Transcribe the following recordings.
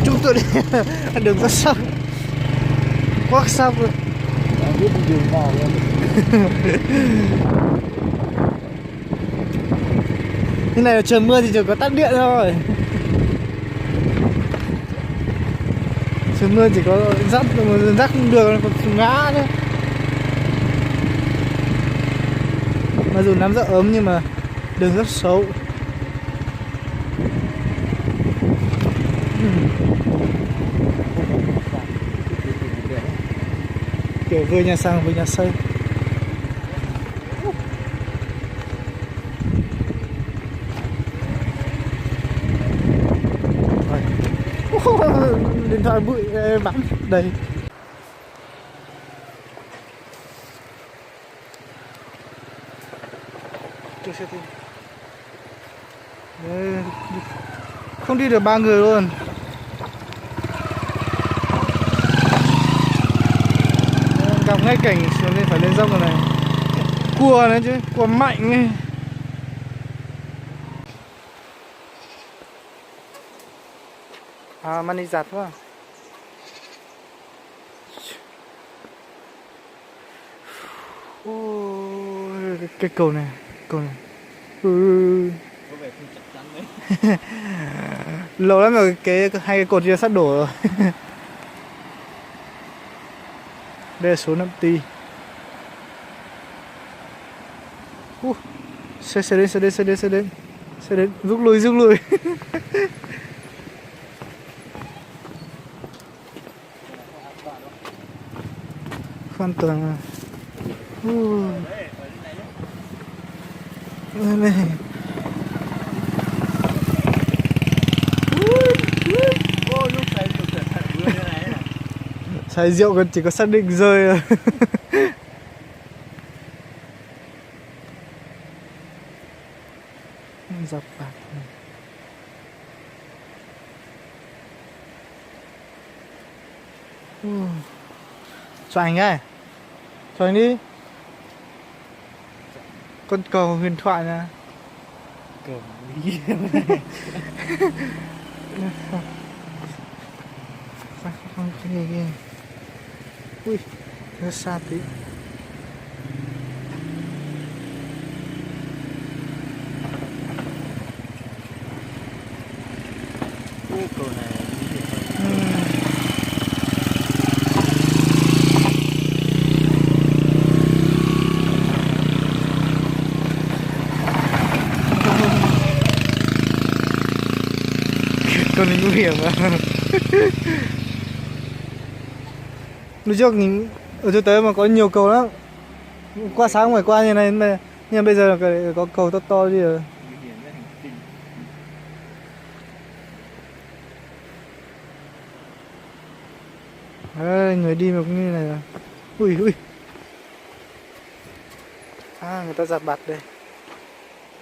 chúng tôi đi đường rất sâu, quá sâu rồi. Biết đường vào luôn. Thế này là trời mưa thì chỉ có tắt điện thôi. Trời mưa chỉ có dắt đường còn ngã nữa. Mặc dù nắng rất ấm nhưng mà đường rất xấu. Kiểu vừa nhà sang vừa nhà xây. Điện thoại bụi bắn đầy. Không đi được 3 người luôn. Gặp ngay cảnh nên phải lên dốc rồi này. Cua nữa chứ, cua mạnh ấy. À, mani giặt quá. Ôi, cái cầu này. Có vẻ không chắc chắn đấy. Lâu lắm rồi hai cái cột kia sắp đổ rồi. Đây là số 5 ti. Xe đến, rút lui. An toàn à. Này. Xài rượu còn chỉ có xác định rơi rồi. Dọc bạc này. Cho anh ấy. Cho anh đi. Con cầu huyền thoại nè. Cầu lý. Không kia. Ui, nó xa tí. Cầu này nguy hiểm hơn. Cầu này nguy hiểm à. Lúc trước ở chỗ tới mà có nhiều cầu lắm. Qua sáng phải qua như này mà, nhưng bây giờ là có cầu to đi rồi. Nguy hiểm rất hành tinh. À, người đi mà cũng như này à. Ui. À, người ta giặt bạt đây.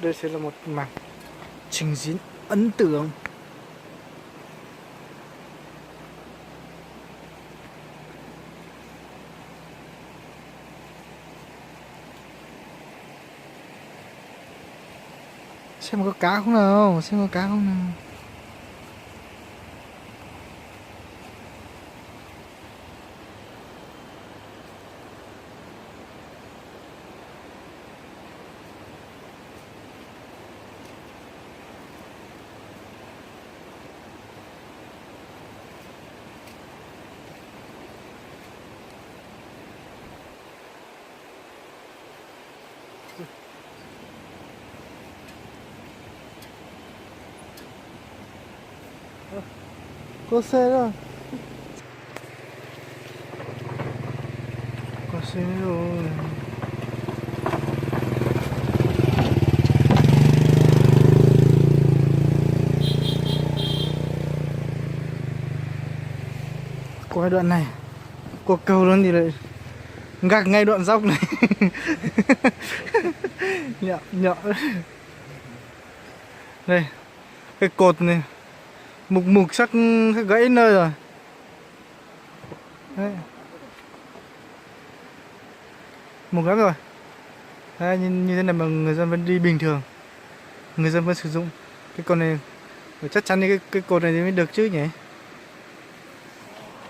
Đây sẽ là một mảng trình diễn ấn tượng. Xem có cá không nào. Có xe đó. Có xe rồi. Qua đoạn này cuộc cầu luôn thì lại gác ngay đoạn dốc này. Nhọ. Đây cái cột này mục sắc gãy nơi rồi. Đấy. Mục lắm rồi. Đấy, như thế này mà người dân vẫn đi bình thường, người dân vẫn sử dụng cái con này chắc chắn thì cái cột này mới được chứ nhỉ.